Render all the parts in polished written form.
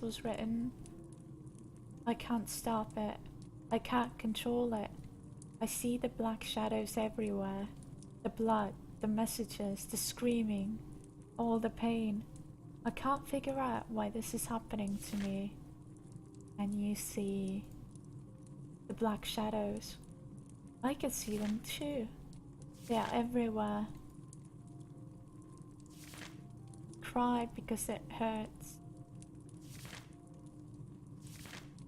was written. I can't stop it. I can't control it. I see the black shadows everywhere. The blood, the messages, the screaming, all the pain. I can't figure out why this is happening to me. And you see the black shadows. I can see them too. They are everywhere. Cry because it hurts.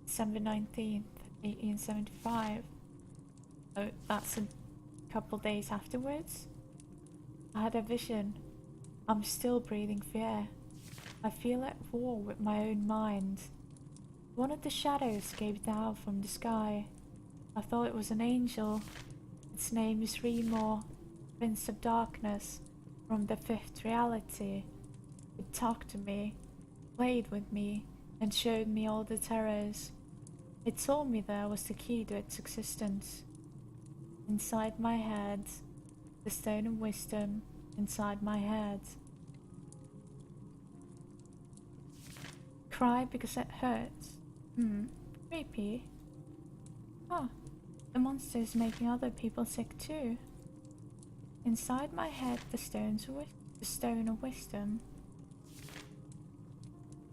December 19th, 1875. Oh, that's a couple days afterwards. I had a vision. I'm still breathing fear. I feel at war with my own mind. One of the shadows came down from the sky. I thought it was an angel. Its name is Remor, Prince of Darkness, from the fifth reality. It talked to me, played with me, and showed me all the terrors. It told me there was the key to its existence. Inside my head, the stone of wisdom inside my head. Cry because it hurts. Creepy. Oh, the monster is making other people sick too. Inside my head, the stone of wisdom.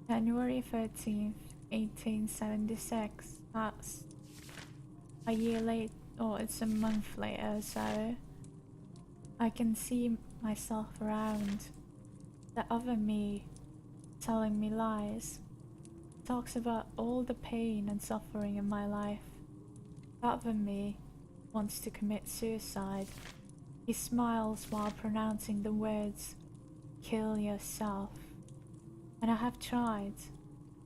January 13th, 1876. That's a year late, or it's a month later, so I can see myself around. The other me telling me lies. Talks about all the pain and suffering in my life. The other me wants to commit suicide. He smiles while pronouncing the words, "Kill yourself." And I have tried,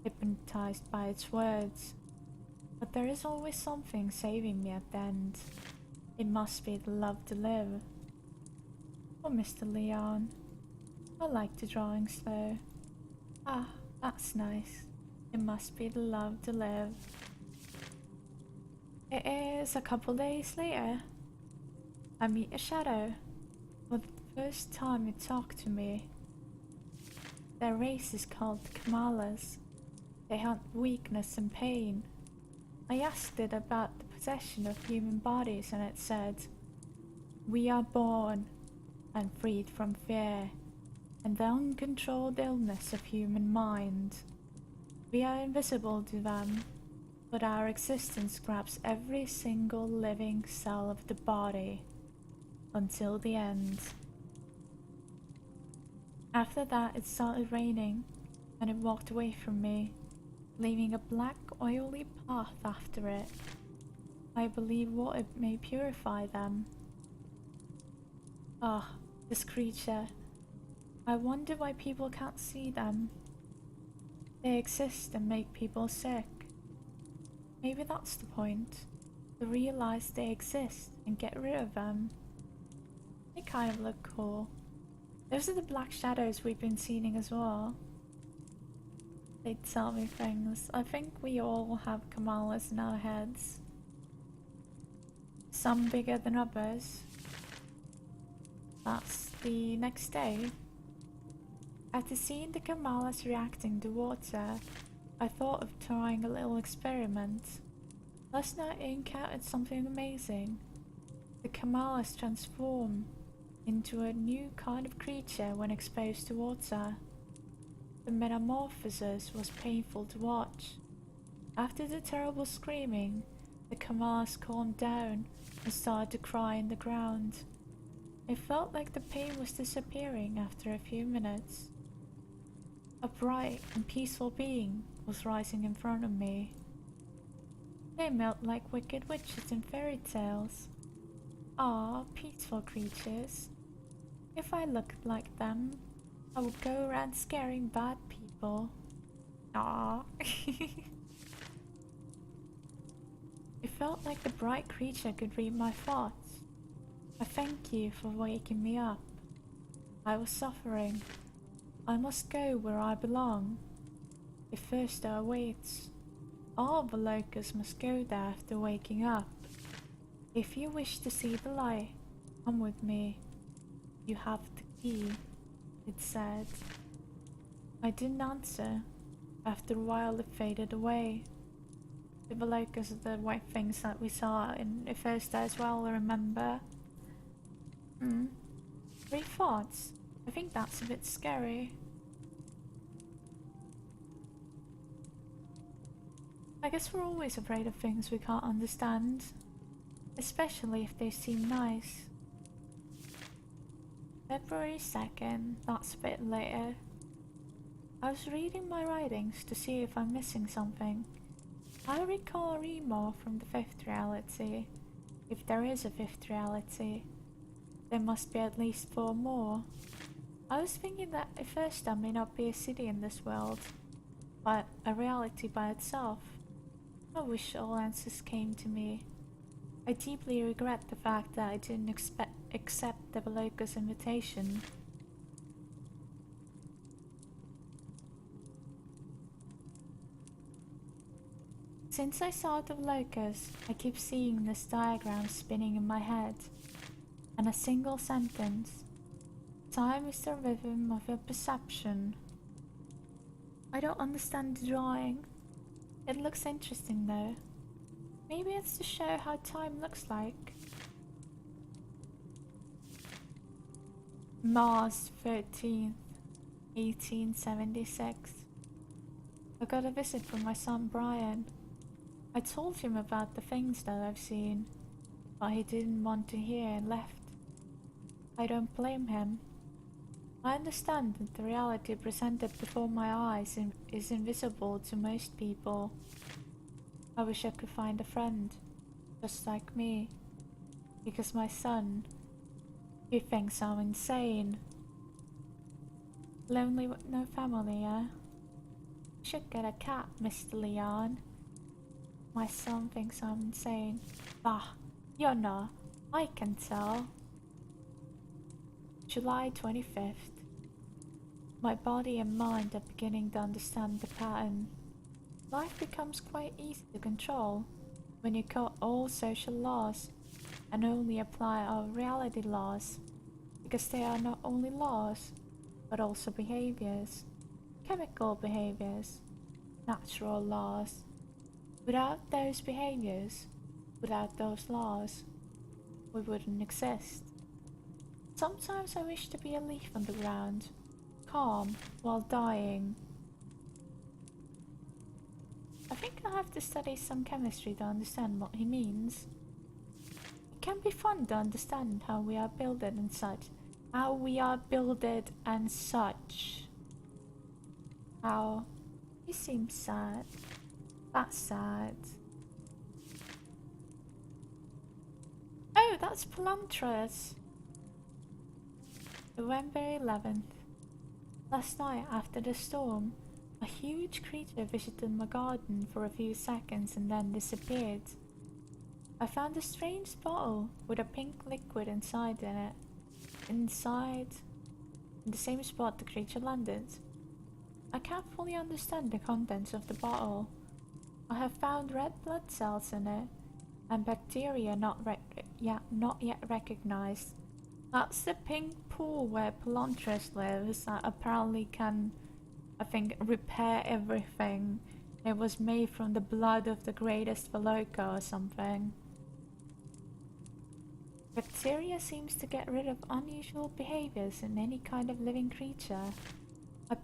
hypnotized by its words. But there is always something saving me at the end. It must be the love to live. Oh, Mr. Leon. I like the drawings though. Ah, that's nice. It must be the love to live. It is a couple days later. I meet a shadow. For the first time it talked to me. Their race is called the Kamalas. They hunt weakness and pain. I asked it about the possession of human bodies and it said, "We are born and freed from fear and the uncontrolled illness of human mind. We are invisible to them, but our existence grabs every single living cell of the body until the end." After that, it started raining, and it walked away from me, leaving a black, oily path after it. I believe water may purify them. Ah, this creature. I wonder why people can't see them. They exist and make people sick. Maybe that's the point. To realize they exist and get rid of them. They kind of look cool. Those are the black shadows we've been seeing as well. They tell me things. I think we all have Kamalas in our heads. Some bigger than others. That's the next day. After seeing the Kamalas reacting to water, I thought of trying a little experiment. Last night I encountered something amazing. The Kamalas transform into a new kind of creature when exposed to water. The metamorphosis was painful to watch. After the terrible screaming, the Kamalas calmed down and started to cry in the ground. It felt like the pain was disappearing after a few minutes. A bright and peaceful being was rising in front of me. They melt like wicked witches in fairy tales. Ah, peaceful creatures. If I looked like them, I would go around scaring bad people. Ah. It felt like the bright creature could read my thoughts. I thank you for waking me up. I was suffering. I must go where I belong. The thirster awaits. All the locusts must go there after waking up. If you wish to see the light, come with me. You have the key, it said. I didn't answer. After a while, it faded away. The locusts are the white things that we saw in the first day as well, remember? Three thoughts. I think that's a bit scary. I guess we're always afraid of things we can't understand, especially if they seem nice. February 2nd, that's a bit later. I was reading my writings to see if I'm missing something. I recall a remark from the fifth reality. If there is a fifth reality, there must be at least 4 more. I was thinking that at first there may not be a city in this world, but a reality by itself. I wish all answers came to me. I deeply regret the fact that I didn't accept the Veloca's invitation. Since I saw the Veloca's, I keep seeing this diagram spinning in my head, and a single sentence. Time is the rhythm of your perception. I don't understand the drawing. It looks interesting though. Maybe it's to show how time looks like. Mars 13th, 1876. I got a visit from my son Brian. I told him about the things that I've seen, but he didn't want to hear and left. I don't blame him. I understand that the reality presented before my eyes is invisible to most people. I wish I could find a friend, just like me, because my son, he thinks I'm insane. Lonely with no family, eh? Should get a cat, Mr. Leon. My son thinks I'm insane. Bah, you're not. I can tell. July 25th. My body and mind are beginning to understand the pattern. Life becomes quite easy to control when you cut all social laws and only apply our reality laws, because they are not only laws, but also behaviors, chemical behaviors, natural laws. Without those behaviors, without those laws, we wouldn't exist. Sometimes I wish to be a leaf on the ground, calm while dying. I think I have to study some chemistry to understand what he means. It can be fun to understand how we are builded and such. How we are builded and such. How he seems sad. That's sad. Oh, that's Plantras. November 11th. Last night, after the storm, a huge creature visited my garden for a few seconds and then disappeared. I found a strange bottle with a pink liquid inside in it. In the same spot the creature landed. I can't fully understand the contents of the bottle. I have found red blood cells in it, and bacteria not yet recognized. That's the pink pool where Pelantris lives that apparently can, I think, repair everything. It was made from the blood of the greatest Veloca or something. Bacteria seems to get rid of unusual behaviors in any kind of living creature. I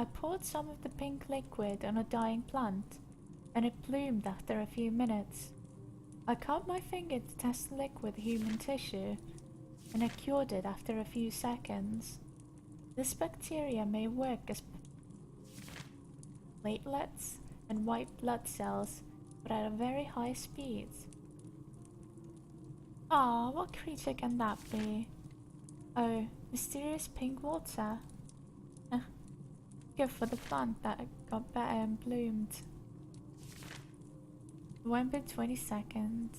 poured some of the pink liquid on a dying plant, and it bloomed after a few minutes. I cut my finger to test the liquid human tissue, and it cured it after a few seconds. This bacteria may work as platelets and white blood cells, but at a very high speed. Ah, what creature can that be? Oh, mysterious pink water. Good for the plant that got better and bloomed. November 22nd.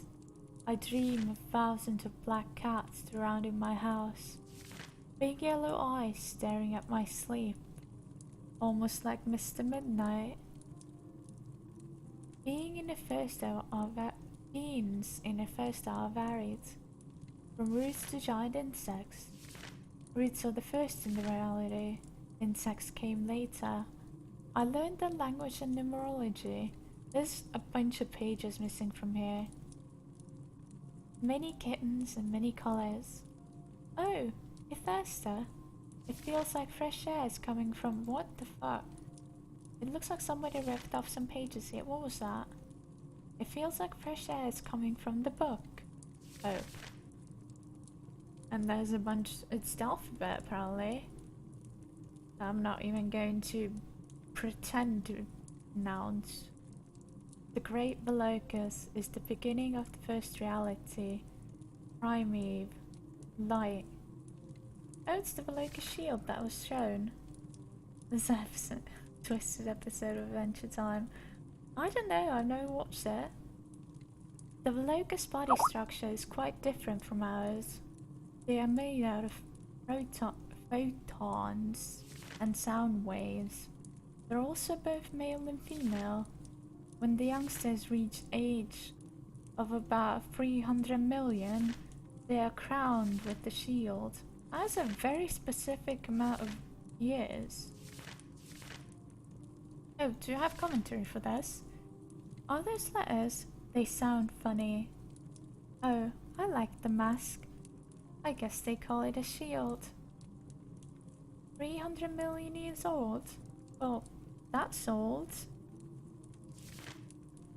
I dream of thousands of black cats surrounding my house. Big yellow eyes staring at my sleep. Almost like Mr. Midnight. Beings in the first hour varied. From roots to giant insects. Roots are the first in the reality. Insects came later. I learned the language and numerology. There's a bunch of pages missing from here. Many kittens and many colors. Oh, Ithesta. It feels like fresh air is coming from— what the fuck? It looks like somebody ripped off some pages here. What was that? It feels like fresh air is coming from the book. Oh. And there's a bunch— it's the alphabet apparently. I'm not even going to pretend to announce. The Great Velocus is the beginning of the first reality. Primeval. Light. Oh, it's the Velocus shield that was shown. This episode, twisted episode of Adventure Time. I don't know, I've never watched it. The Velocus body structure is quite different from ours. They are made out of photons and sound waves. They're also both male and female. When the youngsters reach age of about 300 million, they are crowned with the shield. That's a very specific amount of years. Oh, do you have commentary for this? Are those letters? They sound funny. Oh, I like the mask. I guess they call it a shield. 300 million years old? Well, that's old.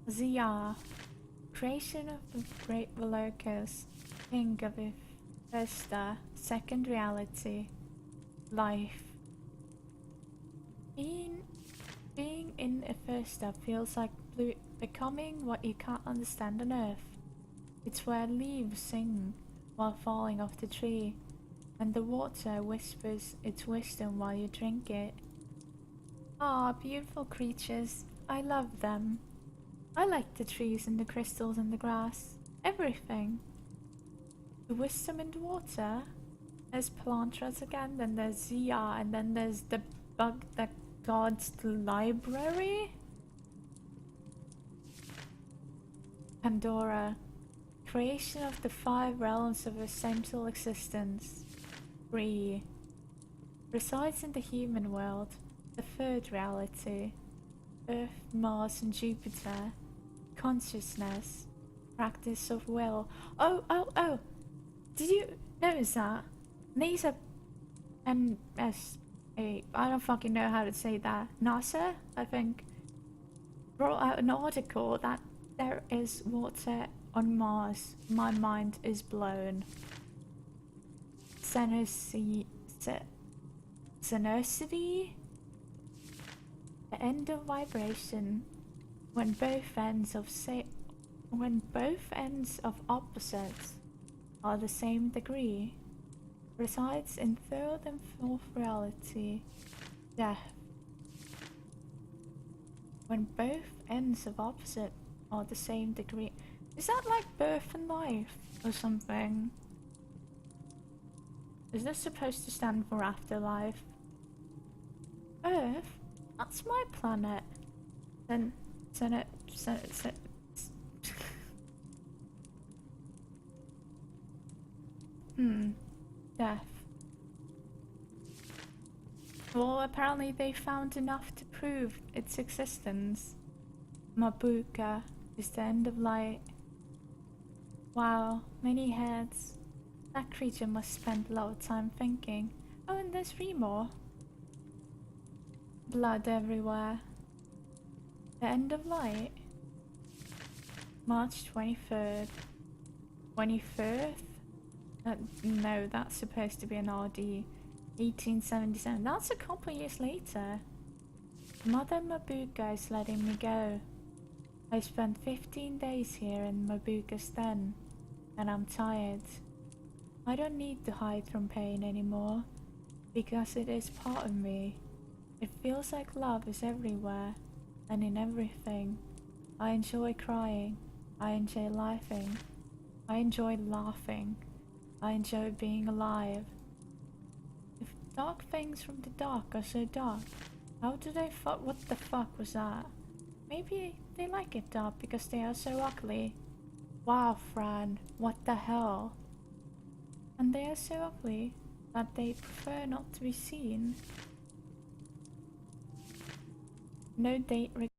Zia. Creation of the Great Velocus. King of Ithesta. Second reality. Life. Being in Ithesta feels like becoming what you can't understand on Earth. It's where leaves sing while falling off the tree, and the water whispers its wisdom while you drink it. Ah, beautiful creatures. I love them. I like the trees and the crystals and the grass. Everything. The wisdom in the water. There's Plantras again, then there's Zia, and then there's the bug that guards the library. Pandora. Creation of the 5 realms of essential existence. 3. Resides in the human world. The 3rd reality. Earth, Mars and Jupiter. Consciousness. Practice of will. Oh! Did you notice that? These are NSA. I don't fucking know how to say that. NASA, I think, brought out an article that there is water on Mars. My mind is blown. Zenercity. The end of vibration. When both ends of opposites are the same degree. Resides in 3rd and 4th reality. Death. When both ends of opposite are the same degree. Is that like birth and life or something? Is this supposed to stand for afterlife? Earth? That's my planet. Then Death. Well, apparently they found enough to prove its existence. Mabuka is the end of light. Wow, many heads. That creature must spend a lot of time thinking. Oh, and there's 3 more. Blood everywhere. The end of light. March 23rd. 23rd? No, that's supposed to be an RD. 1877. That's a couple years later. Mother Mabuka is letting me go. I spent 15 days here in Mabuka's den, and I'm tired. I don't need to hide from pain anymore, because it is part of me. It feels like love is everywhere, and in everything. I enjoy crying. I enjoy laughing. I enjoy laughing. I enjoy being alive. If dark things from the dark are so dark, how do they what the fuck was that? Maybe they like it dark because they are so ugly. Wow, Fran, what the hell? And they are so ugly that they prefer not to be seen. No date